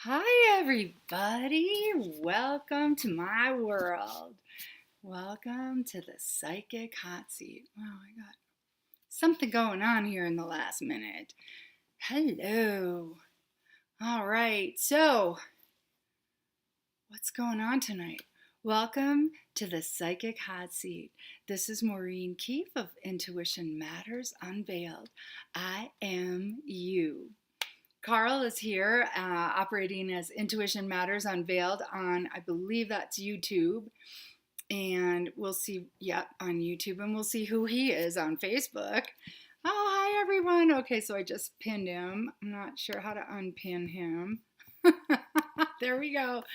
Hi, everybody. Welcome to my world. Welcome to the psychic hot seat. Wow, I got something going on here in the last minute. Hello. All right, so what's going on tonight? Welcome to the psychic hot seat. This is Maureen Keefe of Intuition Matters Unveiled. IMU. Carl is here operating as Intuition Matters Unveiled on, I believe that's YouTube. And we'll see, on YouTube, and we'll see who he is on Facebook. Oh, hi, everyone. Okay, so I just pinned him. I'm not sure how to unpin him. There we go.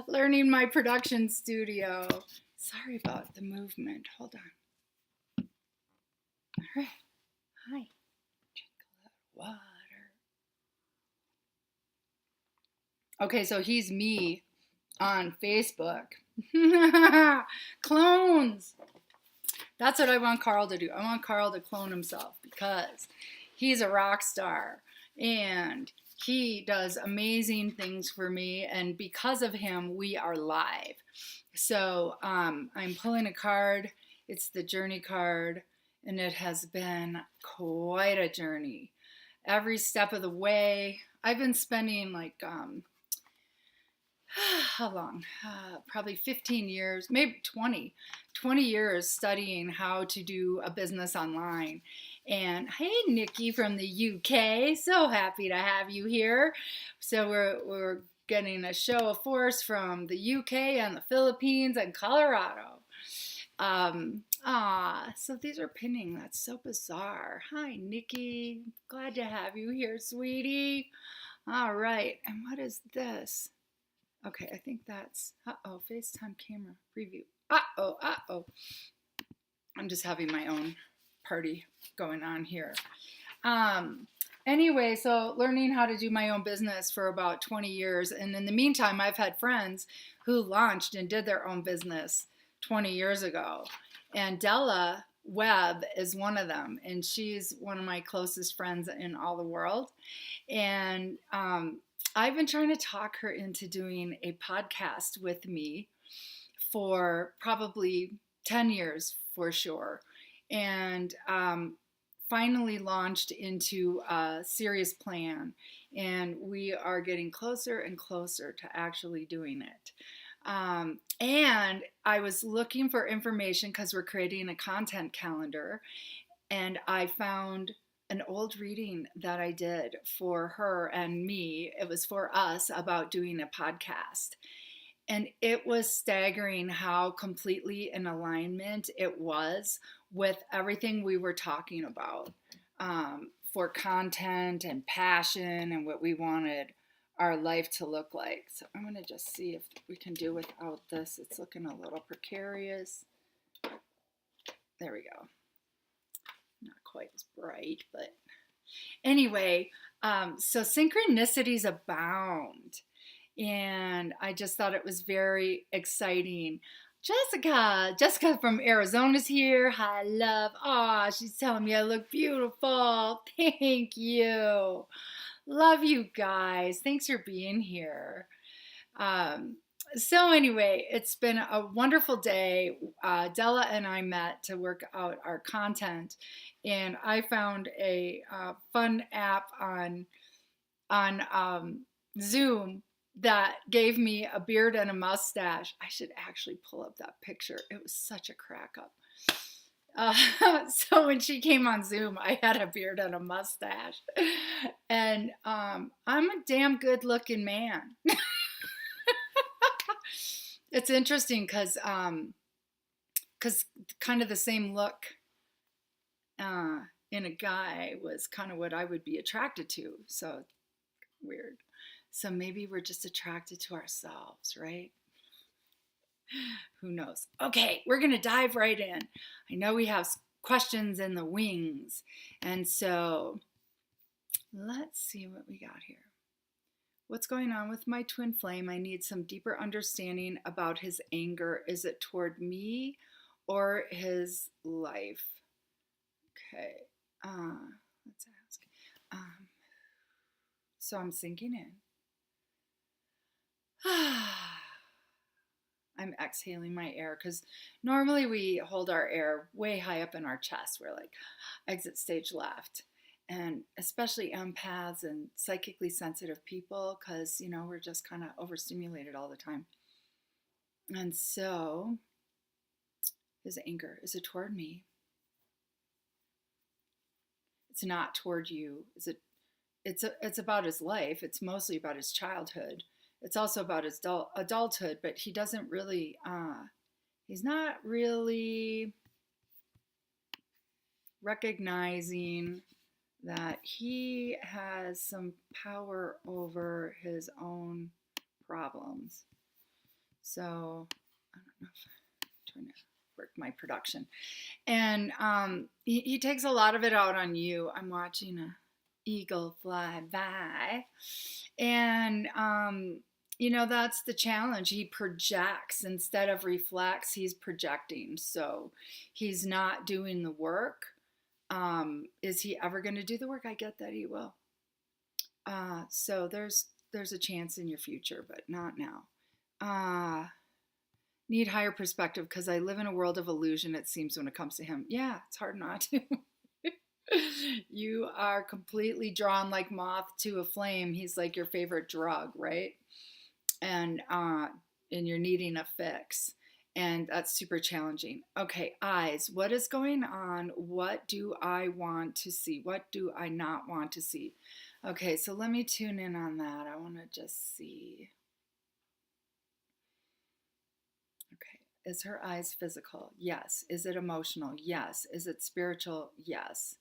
Learning my production studio. Sorry about the movement. Hold on. All right. Hi. Drink a little water. Okay, so he's me on Facebook. Clones. That's what I want Carl to do. I want Carl to clone himself because he's a rock star and he does amazing things for me. And because of him, we are live. So I'm pulling a card. It's the journey card, and it has been quite a journey. Every step of the way, I've been spending how long? Probably 15 years, maybe 20 years studying how to do a business online. And hey, Nikki from the UK, so happy to have you here. So we're getting a show of force from the UK and the Philippines and Colorado. So these are pinning. That's so bizarre. Hi, Nikki. Glad to have you here, sweetie. All right. And what is this? Okay, I think that's, FaceTime camera preview. I'm just having my own party going on here. Anyway, so learning how to do my own business for about 20 years. And in the meantime, I've had friends who launched and did their own business 20 years ago. And Della Webb is one of them. And she's one of my closest friends in all the world. And I've been trying to talk her into doing a podcast with me for probably 10 years for sure. And finally launched into a serious plan. And we are getting closer and closer to actually doing it. And I was looking for information because we're creating a content calendar. And I found an old reading that I did for her and me. It was for us about doing a podcast. And it was staggering how completely in alignment it was with everything we were talking about for content and passion and what we wanted our life to look like. So I'm going to just see if we can do without this. It's looking a little precarious. There we go. Not quite as bright, but anyway, so synchronicities abound. And I just thought it was very exciting. Jessica from Arizona's here. Hi, love. Aw, she's telling me I look beautiful. Thank you. Love you guys. Thanks for being here. So anyway, it's been a wonderful day. Della and I met to work out our content, and I found a fun app on Zoom that gave me a beard and a mustache. I should actually pull up that picture. It was such a crack up. So when she came on Zoom, I had a beard and a mustache, and I'm a damn good looking man. It's interesting because kind of the same look in a guy was kind of what I would be attracted to. So weird. So maybe we're just attracted to ourselves, right? Who knows? Okay, we're going to dive right in. I know we have questions in the wings. And so let's see what we got here. What's going on with my twin flame? I need some deeper understanding about his anger. Is it toward me or his life? Okay, let's ask. So I'm sinking in. I'm exhaling my air because normally we hold our air way high up in our chest. We're like, exit stage left. And especially empaths and psychically sensitive people, because, we're just kind of overstimulated all the time. And so his anger, is it toward me? It's not toward you. It's about his life. It's mostly about his childhood. It's also about his adulthood, but he doesn't really, he's not really recognizing that he has some power over his own problems. So I don't know if I'm trying to work my production. And he takes a lot of it out on you. I'm watching a eagle fly by. And, that's the challenge. He projects instead of reflects. He's projecting. So he's not doing the work. Is he ever going to do the work? I get that he will. So there's a chance in your future, but not now. Need higher perspective because I live in a world of illusion, it seems, when it comes to him. Yeah, it's hard not to. You are completely drawn like moth to a flame. He's like your favorite drug, right? And you're needing a fix. And that's super challenging. Okay, eyes. What is going on? What do I want to see? What do I not want to see? Okay, so let me tune in on that. I want to just see. Okay, is her eyes physical? Yes. Is it emotional? Yes. Is it spiritual? Yes.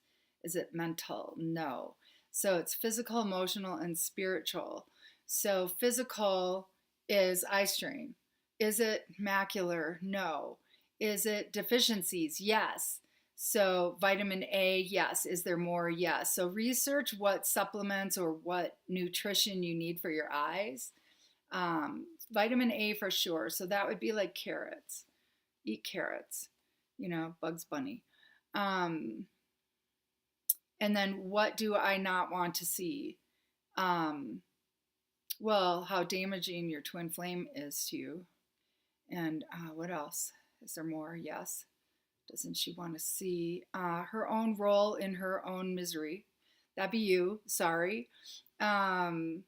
Is it mental? No. So it's physical, emotional, and spiritual. So physical is eye strain. Is it macular? No. Is it deficiencies? Yes. So vitamin A, yes. Is there more? Yes. So research what supplements or what nutrition you need for your eyes. Vitamin A for sure. So that would be like carrots. Eat carrots. Bugs Bunny. And then what do I not want to see? Well, how damaging your twin flame is to you. And what else? Is there more? Yes. Doesn't she want to see her own role in her own misery? That'd be you. Sorry. There's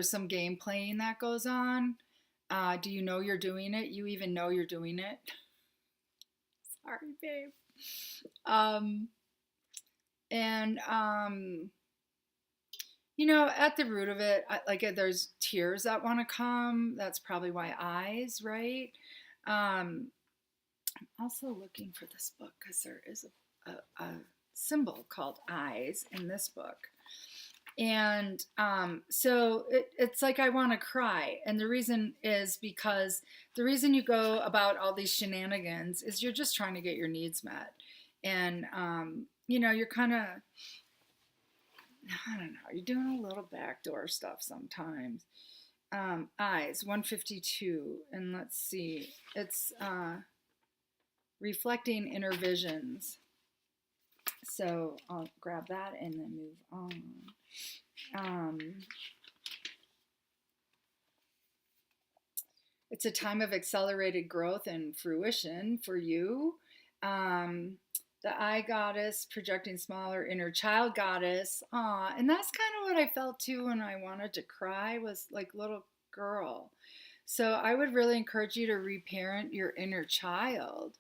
some game playing that goes on. Do you know you're doing it? You even know you're doing it? Sorry, babe. At the root of it, there's tears that want to come. That's probably why eyes, right? I'm also looking for this book because there is a symbol called eyes in this book. And so it's like I want to cry. And the reason is because the reason you go about all these shenanigans is you're just trying to get your needs met. And, you're kind of, I don't know, you're doing a little backdoor stuff sometimes. Eyes, 152. And let's see, it's reflecting inner visions. So I'll grab that and then move on. It's a time of accelerated growth and fruition for you. The eye goddess projecting smaller inner child goddess. And that's kind of what I felt too when I wanted to cry, was like little girl. So I would really encourage you to reparent your inner child.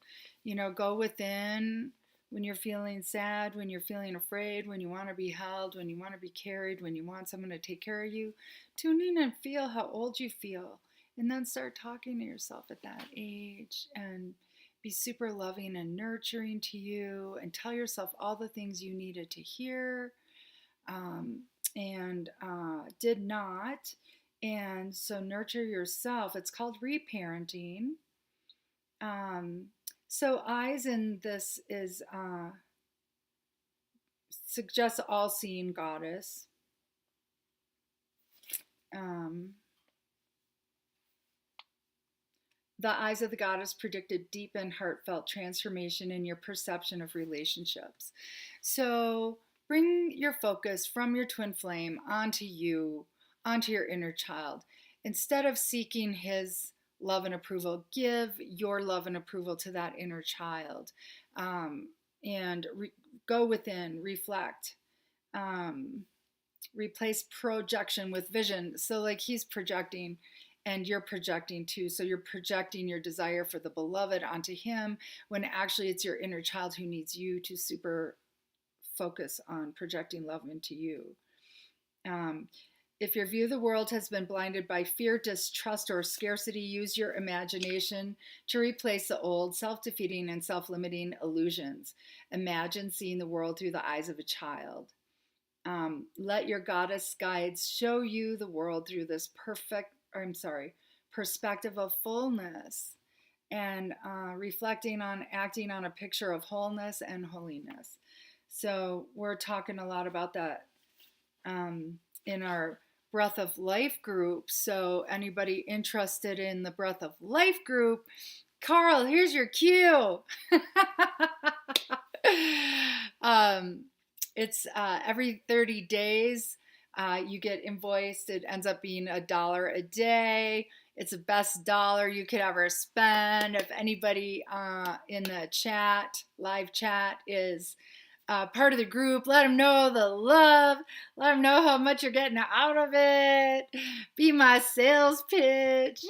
Go within when you're feeling sad, when you're feeling afraid, when you want to be held, when you want to be carried, when you want someone to take care of you. Tune in and feel how old you feel. And then start talking to yourself at that age and be super loving and nurturing to you, and tell yourself all the things you needed to hear and did not. And so nurture yourself. It's called reparenting. So eyes in this is suggests all-seeing goddess. The eyes of the goddess predicted deep and heartfelt transformation in your perception of relationships. So Bring your focus from your twin flame onto you, onto your inner child. Instead of seeking his love and approval, give your love and approval to that inner child. And go within, reflect. Replace projection with vision. So, like, he's projecting and you're projecting too. So, you're projecting your desire for the beloved onto him when actually it's your inner child who needs you to super focus on projecting love into you. If your view of the world has been blinded by fear, distrust, or scarcity, use your imagination to replace the old, self-defeating and self-limiting illusions. Imagine seeing the world through the eyes of a child. Let your goddess guides show you the world through this perspective of fullness, and reflecting on acting on a picture of wholeness and holiness. So we're talking a lot about that in our Breath of Life group. So anybody interested in the Breath of Life group, Carl, here's your cue. It's every 30 days you get invoiced. It ends up being $1 a day. It's the best dollar you could ever spend. If anybody in the chat, live chat, is part of the group, let them know the love. Let them know how much you're getting out of it. Be my sales pitch.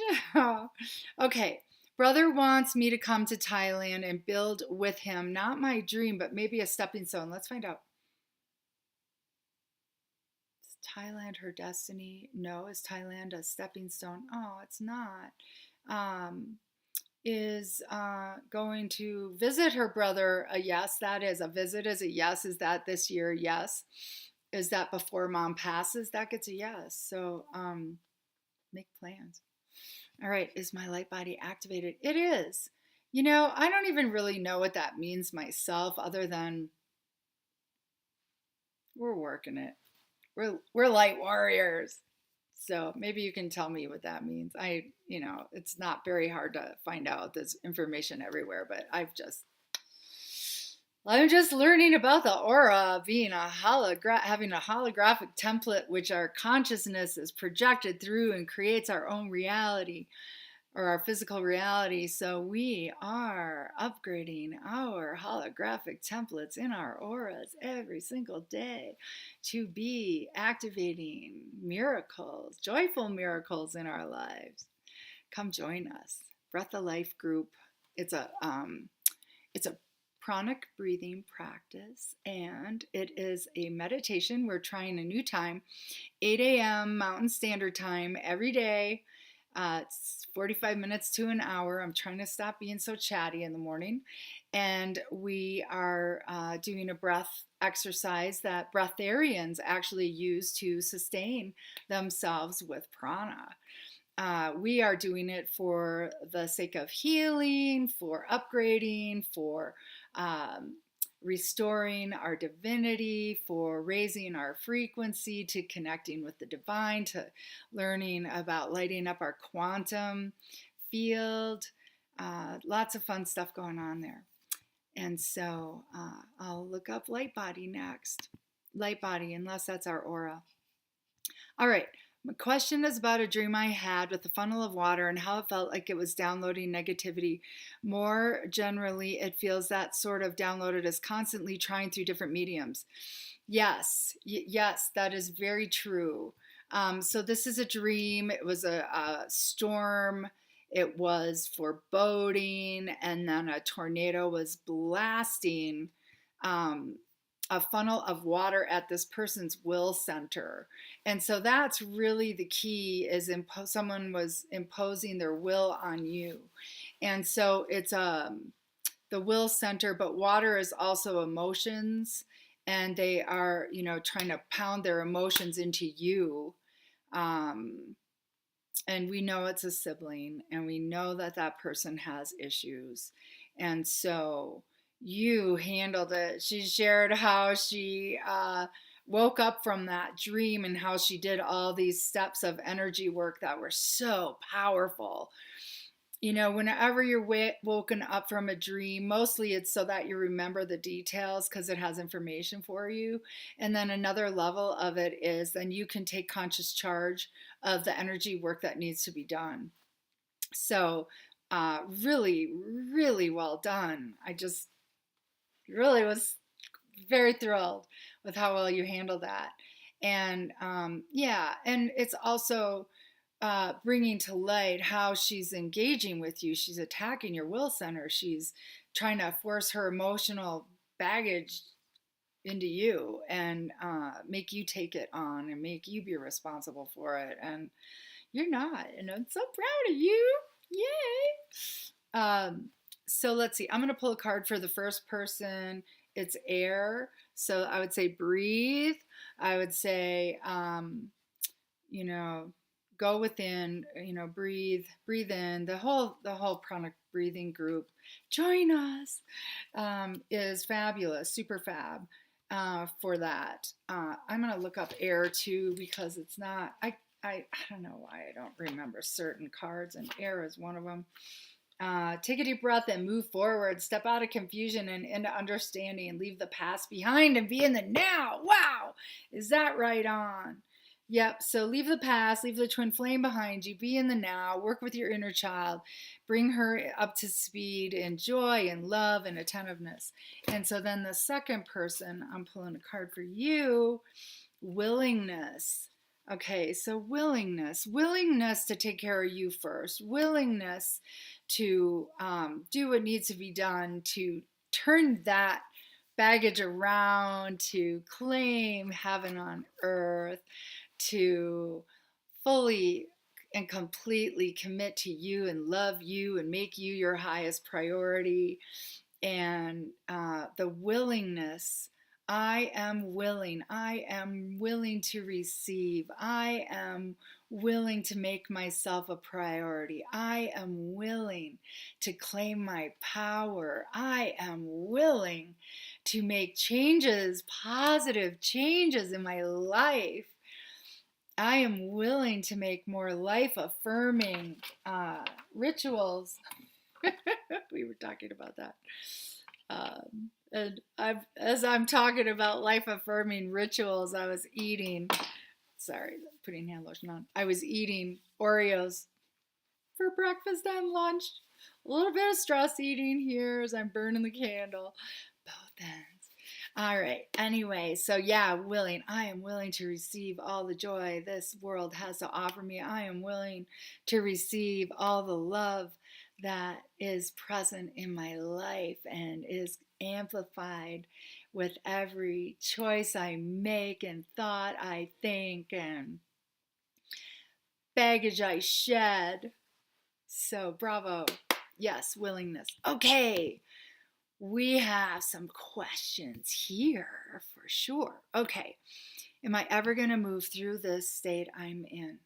Okay. Brother wants me to come to Thailand and build with him. Not my dream, but maybe a stepping stone. Let's find out. Is Thailand her destiny? No. Is Thailand a stepping stone? Oh, it's not. Is going to visit her brother a yes? That is a visit. Is a yes. Is that this year? Yes. Is that before mom passes? That gets a yes. So make plans. All right, is my light body activated? It is. You know, I don't even really know what that means myself, other than we're working it. We're light warriors. So maybe you can tell me what that means. It's not very hard to find out. There's information everywhere, but I'm just learning about the aura being having a holographic template, which our consciousness is projected through and creates our own reality, or our physical reality. So we are upgrading our holographic templates in our auras every single day to be activating miracles, joyful miracles in our lives. Come join us. Breath of Life group. It's a pranic breathing practice, and it is a meditation. We're trying a new time, 8 a.m. Mountain Standard Time every day. It's 45 minutes to an hour. I'm trying to stop being so chatty in the morning. And we are doing a breath exercise that breatharians actually use to sustain themselves with prana. We are doing it for the sake of healing, for upgrading, for restoring our divinity, for raising our frequency, to connecting with the divine, to learning about lighting up our quantum field. Lots of fun stuff going on there. And so I'll look up light body next. Light body, unless that's our aura. All right. My question is about a dream I had with a funnel of water and how it felt like it was downloading negativity. More generally, it feels that sort of downloaded is constantly trying through different mediums. Yes, that is very true. So this is a dream. It was a storm. It was foreboding, and then a tornado was blasting a funnel of water at this person's will center. And so that's really the key, is someone was imposing their will on you. And so it's the will center, but water is also emotions, and they are, trying to pound their emotions into you. And we know it's a sibling, and we know that that person has issues. And so you handled it. She shared how she woke up from that dream and how she did all these steps of energy work that were so powerful. whenever you're woken up from a dream, mostly it's so that you remember the details because it has information for you. And then another level of it is then you can take conscious charge of the energy work that needs to be done. So, really, really well done. I just really was very thrilled with how well you handled that. And yeah, and it's also bringing to light how she's engaging with you. She's attacking your will center. She's trying to force her emotional baggage into you and make you take it on and make you be responsible for it. And you're not. And I'm so proud of you. Yay. So let's see. I'm going to pull a card for the first person. It's air. So I would say breathe. I would say, go within, breathe in. The whole pranic breathing group, join us, is fabulous, super fab for that. I'm going to look up air too because it's not, I don't know why I don't remember certain cards, and air is one of them. Take a deep breath and move forward. Step out of confusion and into understanding and leave the past behind and be in the now. Wow. Is that right on? Yep. So leave the past, leave the twin flame behind you, be in the now, work with your inner child, bring her up to speed in joy and love and attentiveness. And so then the second person, I'm pulling a card for you, willingness. Okay, so willingness to take care of you first, willingness to do what needs to be done to turn that baggage around, to claim heaven on earth, to fully and completely commit to you and love you and make you your highest priority. And the willingness, I am willing to receive. I am willing to make myself a priority. I am willing to claim my power. I am willing to make changes, positive changes in my life. I am willing to make more life-affirming rituals. We were talking about that. And as I'm talking about life-affirming rituals, I was eating, putting hand lotion on. I was eating Oreos for breakfast and lunch. A little bit of stress eating here as I'm burning the candle. Both ends. All right. Anyway, so yeah, I am willing to receive all the joy this world has to offer me. I am willing to receive all the love that is present in my life and is amplified with every choice I make and thought I think and baggage I shed. So bravo. Yes, willingness. Okay. We have some questions here for sure. Okay. Am I ever going to move through this state I'm in?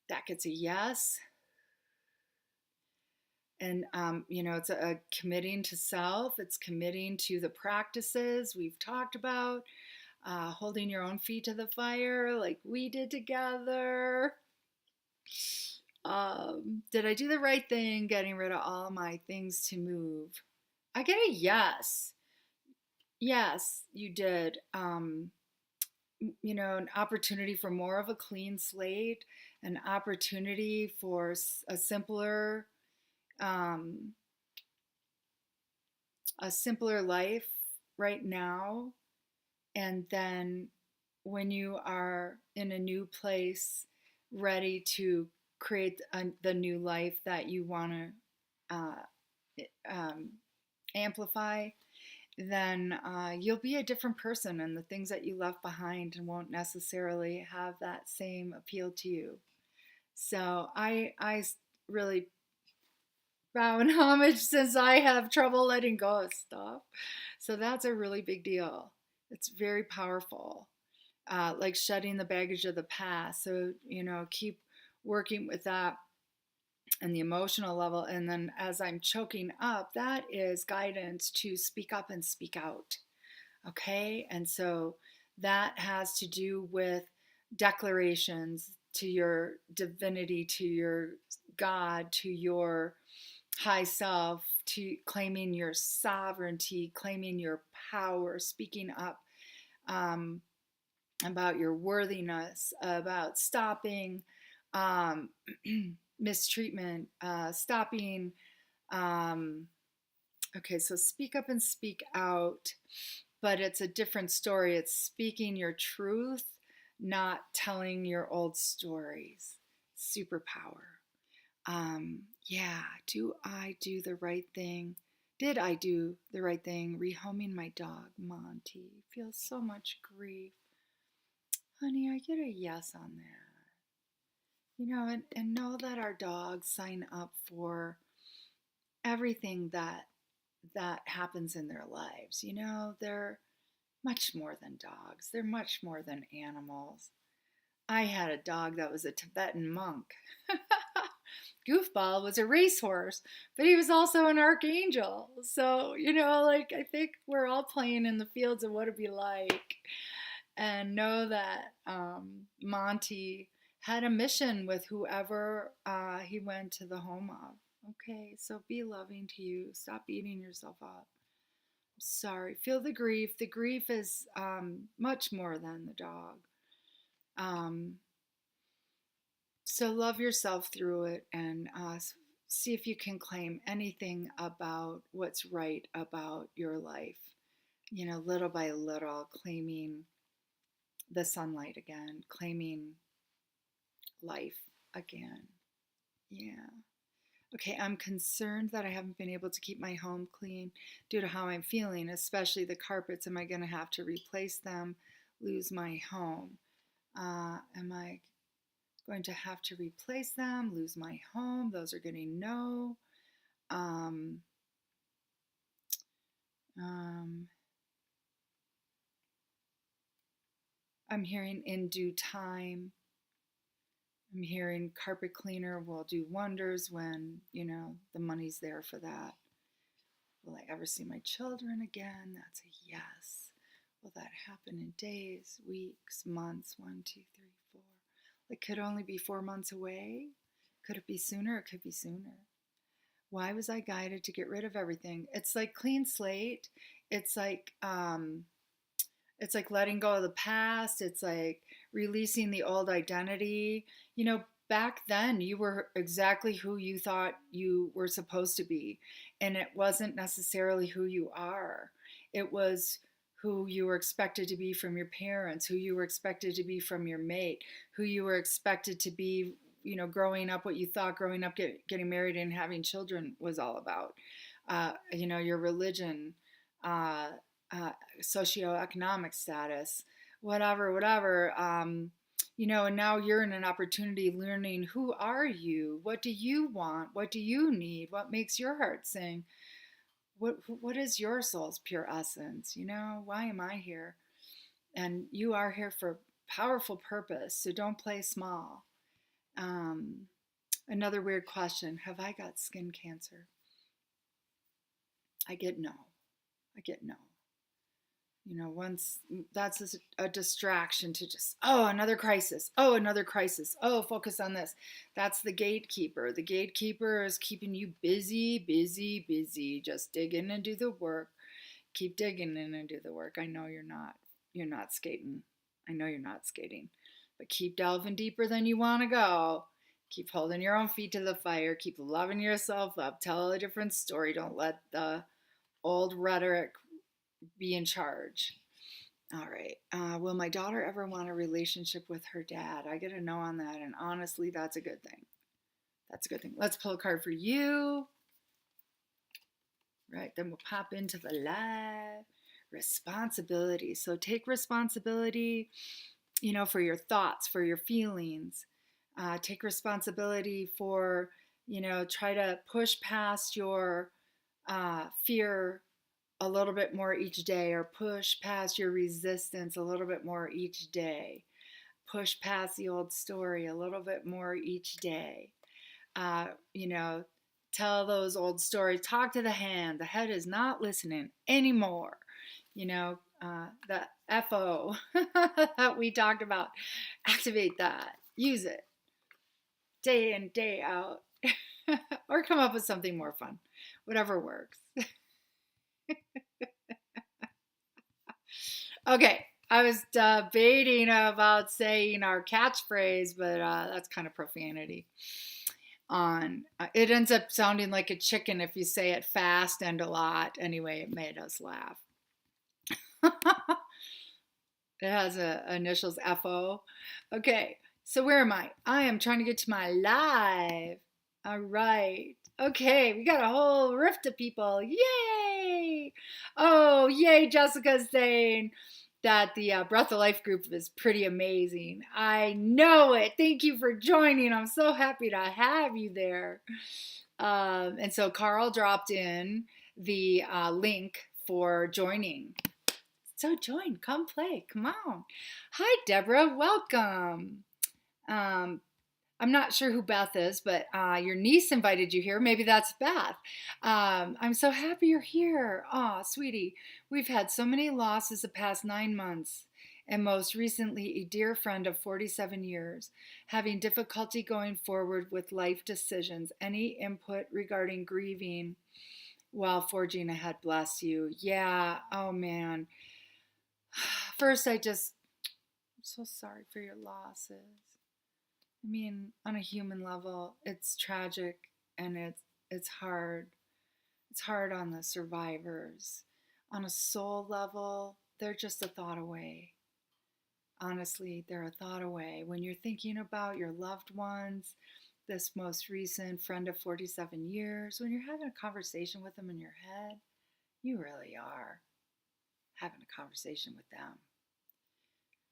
That gets a yes. And, it's a committing to self. It's committing to the practices we've talked about, holding your own feet to the fire like we did together. Did I do the right thing getting rid of all my things to move? I get a yes. Yes, you did. An opportunity for more of a clean slate, an opportunity for a simpler life right now. And then when you are in a new place, ready to create the new life that you want to amplify, then you'll be a different person, and the things that you left behind won't necessarily have that same appeal to you. So I really bow in homage, since I have trouble letting go of stuff. So that's a really big deal. It's very powerful, like shedding the baggage of the past. So, keep working with that and the emotional level. And then as I'm choking up, that is guidance to speak up and speak out. Okay. And so that has to do with declarations to your divinity, to your God, to your high self, to claiming your sovereignty, claiming your power, speaking up um, about your worthiness, about stopping um, mistreatment, stopping. Okay, so speak up and speak out, but it's a different story. It's speaking your truth, not telling your old stories. Superpower. Yeah, do I do the right thing? Did I do the right thing? Rehoming my dog, Monty. Feels so much grief. Honey, I get a yes on that. And know that our dogs sign up for everything that happens in their lives. They're much more than dogs. They're much more than animals. I had a dog that was a Tibetan monk. Goofball was a racehorse, but he was also an archangel. So, I think we're all playing in the fields of what it'd be like. And know that Monty had a mission with whoever he went to the home of. Okay, so be loving to you. Stop beating yourself up. Sorry. Feel the grief. The grief is much more than the dog. So love yourself through it and see if you can claim anything about what's right about your life. Little by little, claiming the sunlight again, claiming life again. Yeah. Okay, I'm concerned that I haven't been able to keep my home clean due to how I'm feeling, especially the carpets. Am I going to have to replace them, lose my home? Am I going to have to replace them, lose my home? Those are getting no. I'm hearing in due time. I'm hearing carpet cleaner will do wonders when, the money's there for that. Will I ever see my children again? That's a yes. Will that happen in days, weeks, months? 1, 2, 3, 4. It could only be 4 months away. Could it be sooner? It could be sooner. Why was I guided to get rid of everything? It's like clean slate. It's like letting go of the past. It's like releasing the old identity. Back then you were exactly who you thought you were supposed to be. And it wasn't necessarily who you are. It was who you were expected to be from your parents, who you were expected to be from your mate, who you were expected to be, growing up, what you thought growing up, getting married and having children was all about. Your religion, socioeconomic status, whatever. And now you're in an opportunity learning, who are you? What do you want? What do you need? What makes your heart sing? What is your soul's pure essence? Why am I here? And you are here for powerful purpose, so don't play small. Another weird question. Have I got skin cancer? I get no. Once that's a distraction to just, another crisis. Focus on this. That's the gatekeeper. The gatekeeper is keeping you busy. Just dig in and do the work. Keep digging in and do the work. I know you're not skating. But keep delving deeper than you want to go. Keep holding your own feet to the fire. Keep loving yourself up. Tell a different story. Don't let the old rhetoric be in charge. All right. Will my daughter ever want a relationship with her dad? I get a no on that. And honestly, that's a good thing. Let's pull a card for you. Right. Then we'll pop into the live. Responsibility. So take responsibility, for your thoughts, for your feelings. Take responsibility for, try to push past your fear a little bit more each day, or push past your resistance a little bit more each day. Push past the old story a little bit more each day. Tell those old stories. Talk to the hand. The head is not listening anymore. The FO that we talked about. Activate that. Use it day in, day out. Or come up with something more fun. Whatever works. Okay, I was debating about saying our catchphrase, but that's kind of profanity. It ends up sounding like a chicken if you say it fast and a lot. Anyway, it made us laugh. It has initials FO. Okay, so where am I? I am trying to get to my live. All right. Okay, we got a whole rift of people. Yay! Oh, yay, Jessica's saying that the Breath of Life group is pretty amazing. I know it. Thank you for joining. I'm so happy to have you there. And so Carl dropped in the link for joining. So join, come play, come on. Hi, Deborah, welcome. I'm not sure who Beth is, but your niece invited you here. Maybe that's Beth. I'm so happy you're here. Aw, sweetie, we've had so many losses the past 9 months, and most recently a dear friend of 47 years, having difficulty going forward with life decisions. Any input regarding grieving while forging ahead? Bless you. Yeah, oh man. First, I'm so sorry for your losses. I mean, on a human level, it's tragic and it's hard. It's hard on the survivors. On a soul level, they're just a thought away. Honestly, they're a thought away. When you're thinking about your loved ones, this most recent friend of 47 years, when you're having a conversation with them in your head, you really are having a conversation with them.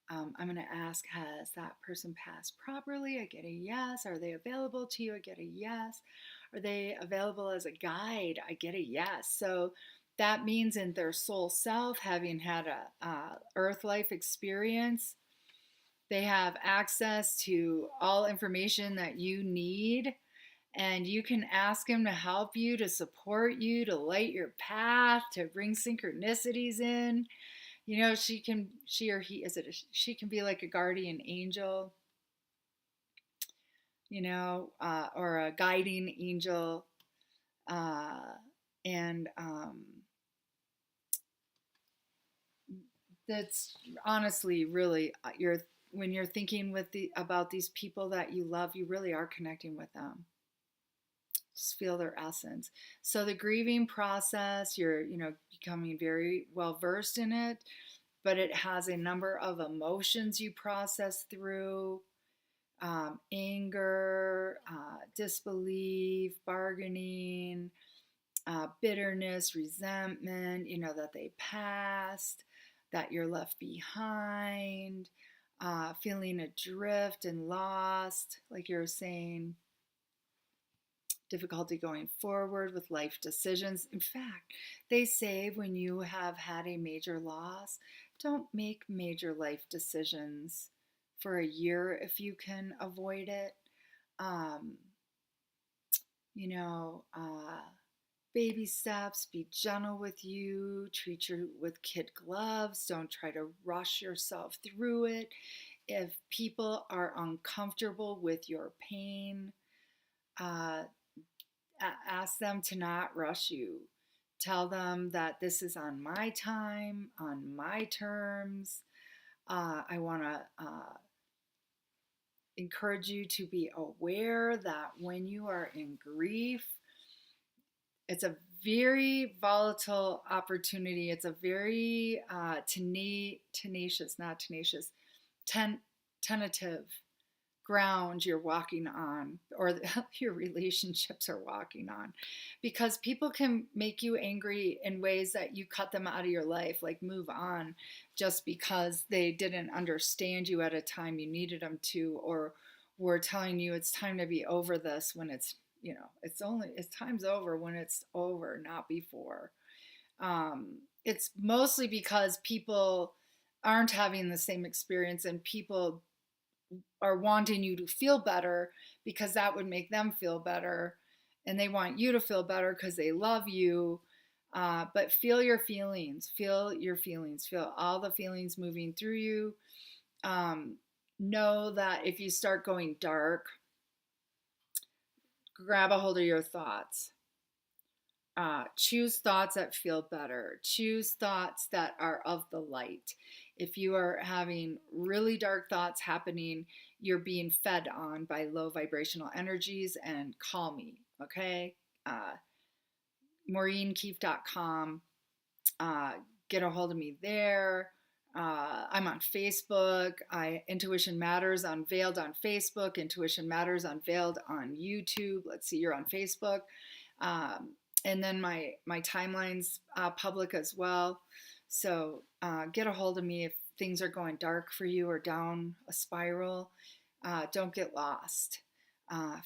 I'm going to ask, has that person passed properly? I get a yes. Are they available to you? I get a yes. Are they available as a guide? I get a yes. So that means in their soul self, having had a earth life experience, they have access to all information that you need, and you can ask them to help you, to support you, to light your path, to bring synchronicities in. You know, she can be like a guardian angel, you know, or a guiding angel. And that's honestly really when you're thinking about these people that you love, you really are connecting with them. Just feel their essence. So the grieving process, you're, becoming very well versed in it, but it has a number of emotions you process through: anger, disbelief, bargaining, bitterness, resentment, that they passed, that you're left behind, feeling adrift and lost, like you were saying, difficulty going forward with life decisions. In fact, they say when you have had a major loss, don't make major life decisions for a year if you can avoid it. Baby steps, be gentle with you, treat you with kid gloves, don't try to rush yourself through it. If people are uncomfortable with your pain, ask them to not rush you. Tell them that this is on my time, on my terms. I want to encourage you to be aware that when you are in grief, it's a very volatile opportunity. It's a very tentative ground you're walking on, or your relationships are walking on, because people can make you angry in ways that you cut them out of your life, like move on, just because they didn't understand you at a time you needed them to, or were telling you it's time to be over this when it's time's over when it's over, not before. It's mostly because people aren't having the same experience, and people are wanting you to feel better because that would make them feel better, and they want you to feel better because they love you. But feel your feelings, feel all the feelings moving through you. know that if you start going dark, grab a hold of your thoughts. Choose thoughts that feel better. Choose thoughts that are of the light. If you are having really dark thoughts happening, you're being fed on by low vibrational energies, and call me, okay? MaureenKeefe.com. Get a hold of me there. I'm on Facebook. Intuition Matters Unveiled on Facebook. Intuition Matters Unveiled on YouTube. Let's see, you're on Facebook. And then my timeline's public as well. So get a hold of me if things are going dark for you or down a spiral. Don't get lost.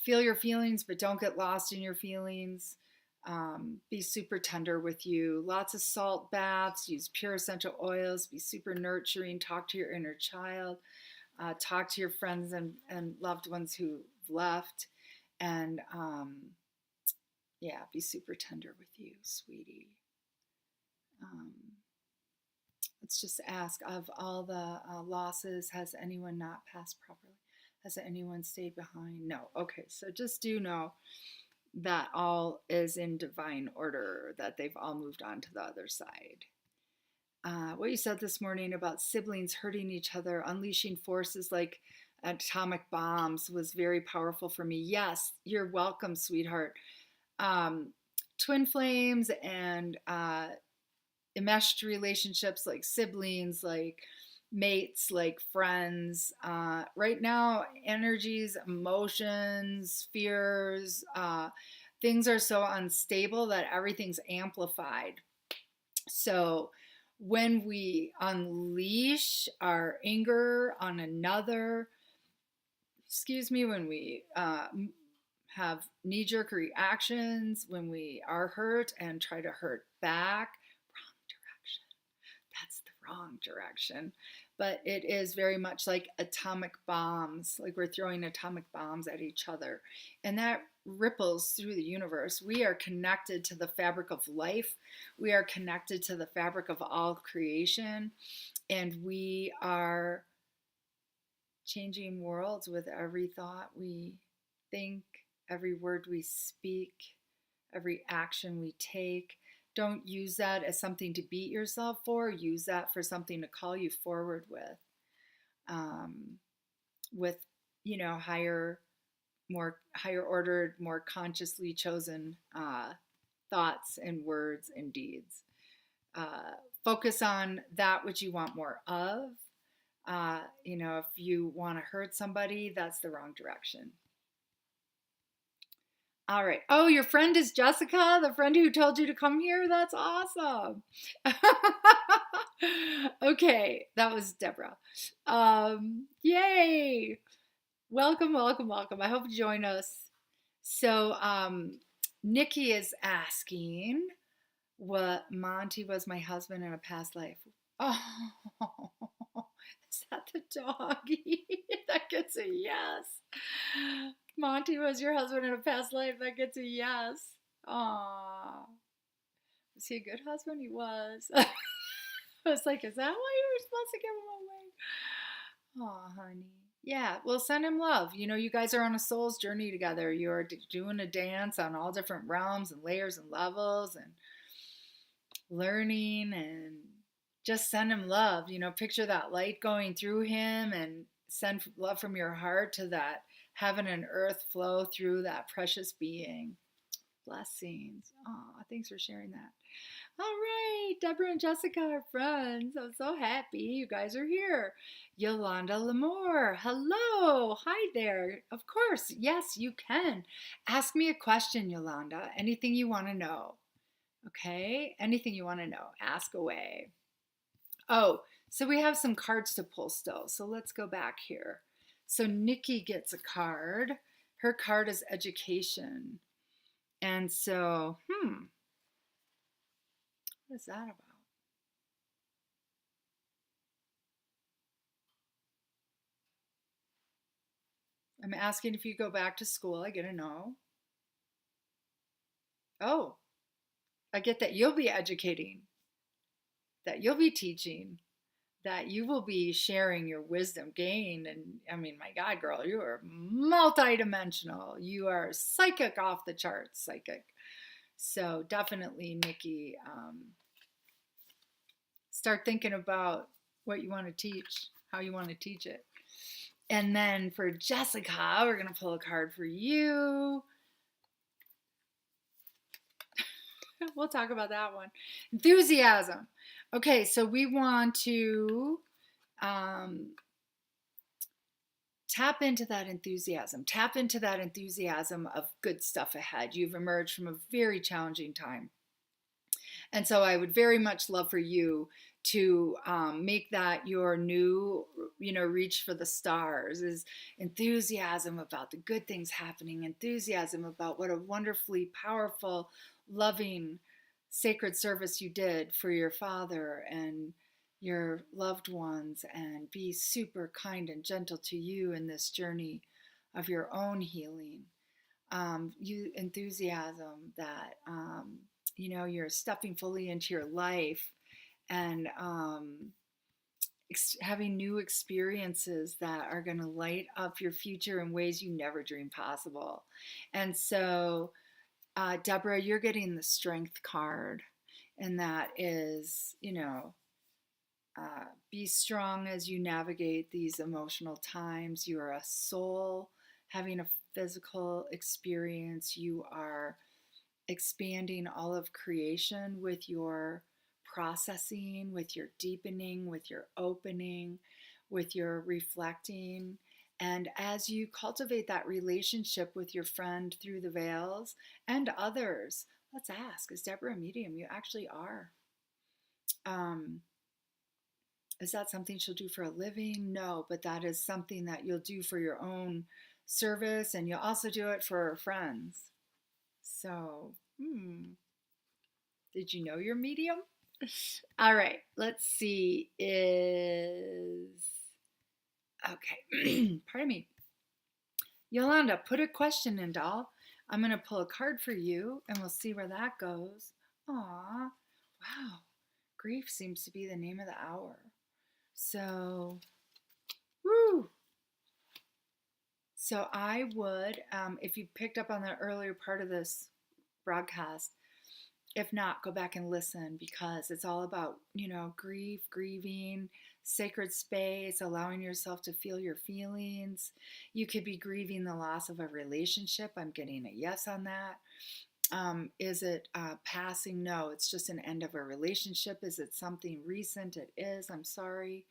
Feel your feelings, but don't get lost in your feelings. Be super tender with you. Lots of salt baths. Use pure essential oils. Be super nurturing. Talk to your inner child. Talk to your friends and loved ones who've left. And yeah, be super tender with you, sweetie. Let's just ask, of all the losses, has anyone not passed properly? Has anyone stayed behind? No. Okay, so just do know that all is in divine order, that they've all moved on to the other side. What you said this morning about siblings hurting each other, unleashing forces like atomic bombs was very powerful for me. Yes, you're welcome, sweetheart. Twin flames and enmeshed relationships like siblings, like mates, like friends. Right now, energies, emotions, fears, things are so unstable that everything's amplified. So when we unleash our anger on another, when we have knee-jerk reactions, when we are hurt and try to hurt back, that's the wrong direction. But it is very much like atomic bombs, like we're throwing atomic bombs at each other. And that ripples through the universe. We are connected to the fabric of life. We are connected to the fabric of all creation. And we are changing worlds with every thought we think, every word we speak, every action we take. Don't use that as something to beat yourself for. Use that for something to call you forward with, higher ordered, more consciously chosen thoughts and words and deeds. Focus on that which you want more of. If you want to hurt somebody, that's the wrong direction. All right. Oh, your friend is Jessica, the friend who told you to come here? That's awesome. Okay, that was Deborah. Yay. Welcome, welcome, welcome. I hope you join us. So Nikki is asking what Monty was my husband in a past life. Oh, is that the doggy? That gets a yes. Monty was your husband in a past life. That gets a yes. Aww. Was he a good husband? He was. I was like, is that why you were supposed to give him away? Aw, honey. Yeah, well, send him love. You guys are on a soul's journey together. You're doing a dance on all different realms and layers and levels and learning, and just send him love. Picture that light going through him and send love from your heart to that heaven and earth flow through that precious being. Blessings. Aw, thanks for sharing that. All right, Deborah and Jessica are friends. I'm so happy you guys are here. Yolanda Lamore, hello. Hi there. Of course, yes, you can. Ask me a question, Yolanda. Anything you want to know. Okay, anything you want to know, ask away. Oh, so we have some cards to pull still. So let's go back here. So Nikki gets a card. Her card is education. And so, what is that about? I'm asking if you go back to school. I get a no. Oh, I get that you'll be educating, that you'll be teaching. that you will be sharing your wisdom gained. And I mean, my God, girl, you are multidimensional. You are psychic off the charts, psychic. So definitely, Nikki, start thinking about what you want to teach, how you want to teach it. And then for Jessica, we're going to pull a card for you. We'll talk about that one. Enthusiasm. Okay, so we want to tap into that enthusiasm. Tap into that enthusiasm of good stuff ahead. You've emerged from a very challenging time. And so I would very much love for you to make that your new, reach for the stars, is enthusiasm about the good things happening, enthusiasm about what a wonderfully powerful, loving, sacred service you did for your father and your loved ones, and be super kind and gentle to you in this journey of your own healing. You enthusiasm that you're stepping fully into your life and having new experiences that are going to light up your future in ways you never dreamed possible. And so, Deborah, you're getting the strength card, and that is, be strong as you navigate these emotional times. You are a soul having a physical experience. You are expanding all of creation with your processing, with your deepening, with your opening, with your reflecting. And as you cultivate that relationship with your friend through the veils and others, let's ask, is Deborah a medium? You actually are. Is that something she'll do for a living? No, but that is something that you'll do for your own service, and you'll also do it for friends. So, did you know you're medium? All right, let's see. Pardon me. Yolanda, put a question in, doll. I'm going to pull a card for you, and we'll see where that goes. Aw, wow. Grief seems to be the name of the hour. So, woo. So I would, if you picked up on the earlier part of this broadcast, if not, go back and listen, because it's all about, grief, grieving, sacred space, allowing yourself to feel your feelings. You could be grieving the loss of a relationship. I'm getting a yes on that. Is it passing? No, it's just an end of a relationship. Is it something recent? It is. I'm sorry.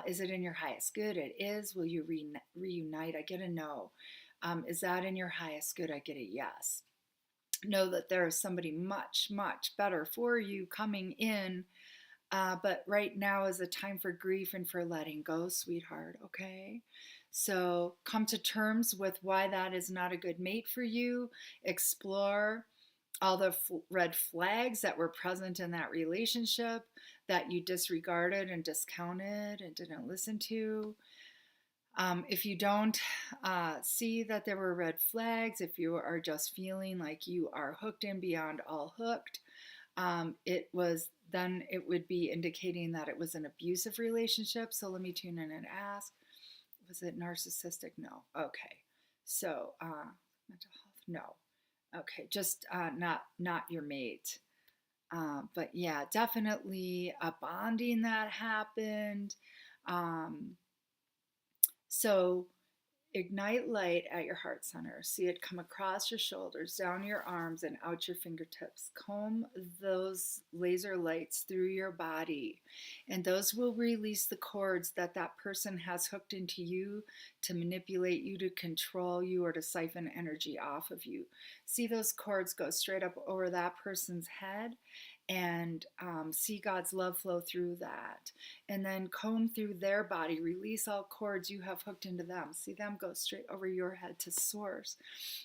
Is it in your highest good? It is. Will you reunite? I get a no. Is that in your highest good? I get a yes. Know that there is somebody much, much better for you coming in. But right now is a time for grief and for letting go, sweetheart. Okay. So come to terms with why that is not a good mate for you. Explore all the red flags that were present in that relationship that you disregarded and discounted and didn't listen to. If you don't see that there were red flags, if you are just feeling like you are hooked in beyond all hooked, it would be indicating that it was an abusive relationship. So let me tune in and ask, was it narcissistic? No. Okay. So mental health? No. Okay. Just not your mate. But yeah, definitely a bonding that happened. So ignite light at your heart center. See it come across your shoulders, down your arms, and out your fingertips. Comb those laser lights through your body, and those will release the cords that person has hooked into you to manipulate you, to control you, or to siphon energy off of you. See those cords go straight up over that person's head, and see God's love flow through that. And then comb through their body, release all cords you have hooked into them. See them go straight over your head to source,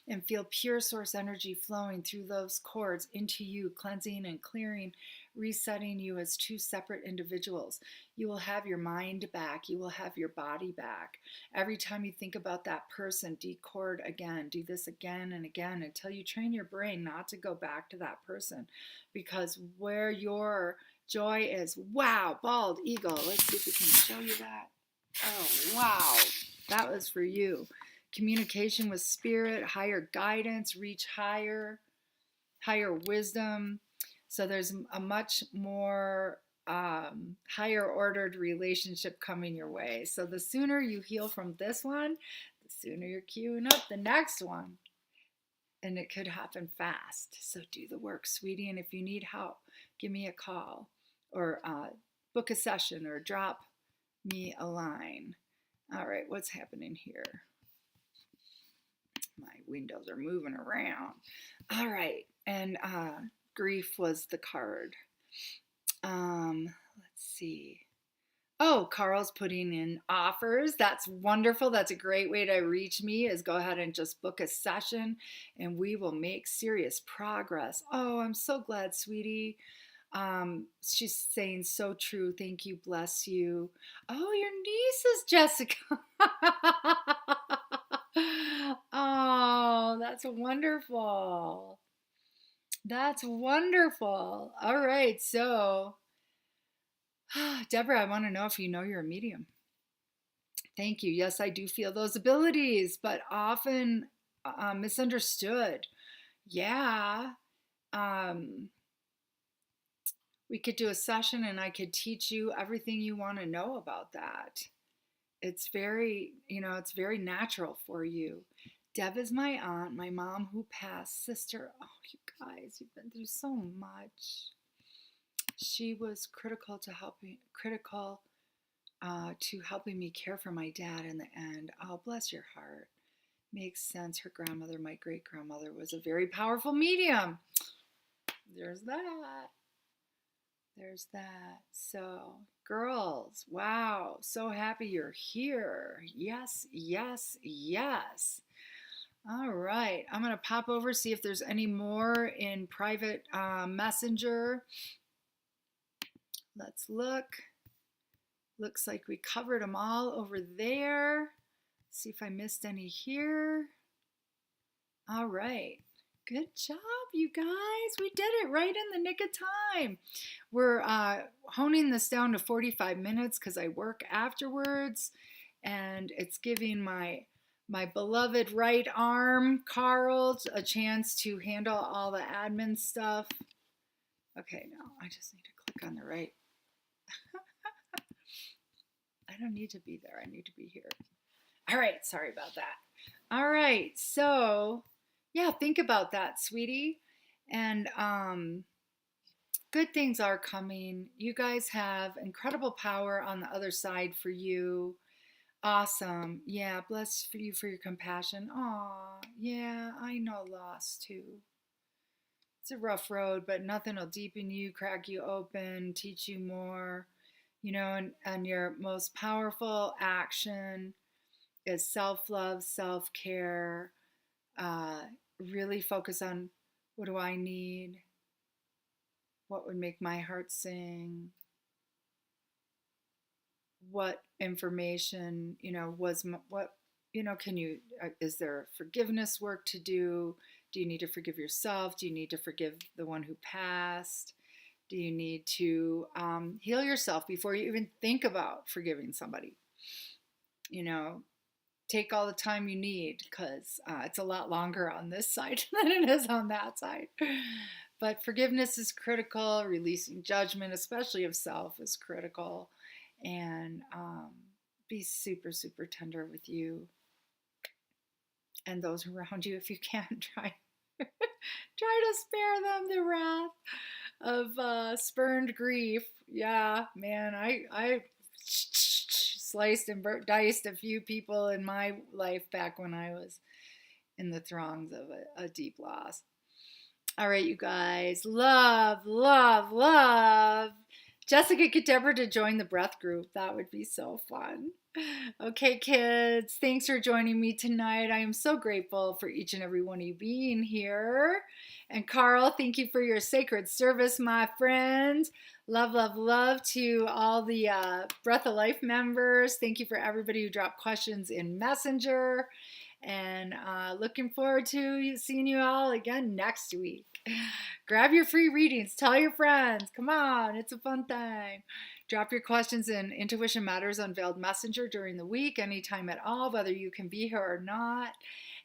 and feel pure source energy flowing through those cords into you, cleansing and clearing, resetting you as two separate individuals. You will have your mind back. You will have your body back. Every time you think about that person, decord again. Do this again and again until you train your brain not to go back to that person, because where your Joy is, wow, bald eagle. Let's see if we can show you that. Oh, wow. That was for you. Communication with spirit, higher guidance, reach higher wisdom. So there's a much more higher ordered relationship coming your way. So the sooner you heal from this one, the sooner you're queuing up the next one. And it could happen fast. So do the work, sweetie. And if you need help, give me a call or book a session or drop me a line. All right, what's happening here? My windows are moving around. All right, and grief was the card. Let's see. Oh, Carl's putting in offers. That's wonderful. That's a great way to reach me, is go ahead and just book a session and we will make serious progress. Oh, I'm so glad, sweetie. She's saying so true. Thank you. Bless you. Oh, your niece is Jessica. Oh, that's wonderful. That's wonderful. All right. So, Deborah, I want to know if you know you're a medium. Thank you. Yes, I do feel those abilities, but often misunderstood. Yeah. We could do a session and I could teach you everything you want to know about that. It's very, it's very natural for you. Deb is my aunt, my mom who passed, sister. Oh, you guys, you've been through so much. She was critical to helping me care for my dad in the end. Oh, bless your heart. Makes sense. Her grandmother, my great grandmother, was a very powerful medium. There's that. There's that. So, girls, wow, so happy you're here. Yes, yes, yes. All right, I'm going to pop over, see if there's any more in private messenger. Let's look. Looks like we covered them all over there. See if I missed any here. All right. Good job, you guys. We did it right in the nick of time. We're honing this down to 45 minutes because I work afterwards, and it's giving my beloved right arm, Carl, a chance to handle all the admin stuff. Okay, now I just need to click on the right. I don't need to be there. I need to be here. All right, sorry about that. All right, so yeah, think about that, sweetie. And good things are coming. You guys have incredible power on the other side for you. Awesome. Yeah, bless for you for your compassion. Aw, yeah, I know loss too. It's a rough road, but nothing will deepen you, crack you open, teach you more. And your most powerful action is self-love, self-care. Really focus on, what do I need? What would make my heart sing? What information, is there forgiveness work to do? Do you need to forgive yourself? Do you need to forgive the one who passed? Do you need to heal yourself before you even think about forgiving somebody? Take all the time you need, because it's a lot longer on this side than it is on that side. But forgiveness is critical. Releasing judgment, especially of self, is critical. And be super, super tender with you and those around you if you can. Try to spare them the wrath of spurned grief. Yeah, man, I sliced and diced a few people in my life back when I was in the throngs of a deep loss. All right, you guys. Love, love, love. Jessica, get Deborah to join the breath group. That would be so fun. Okay, kids, thanks for joining me tonight. I am so grateful for each and every one of you being here. And Carl, thank you for your sacred service, my friend. Love, love, love to all the Breath of Life members. Thank you for everybody who dropped questions in Messenger. And looking forward to seeing you all again next week. Grab your free readings. Tell your friends. Come on, it's a fun thing. Drop your questions in Intuition Matters Unveiled Messenger during the week, anytime at all, whether you can be here or not.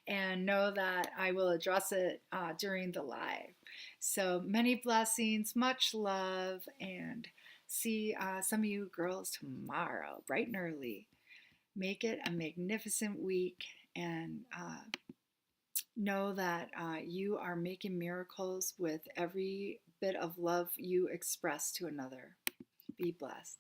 And know that I will address it during the live. So many blessings, much love, and see some of you girls tomorrow, bright and early. Make it a magnificent week, and know that you are making miracles with every bit of love you express to another. Be blessed.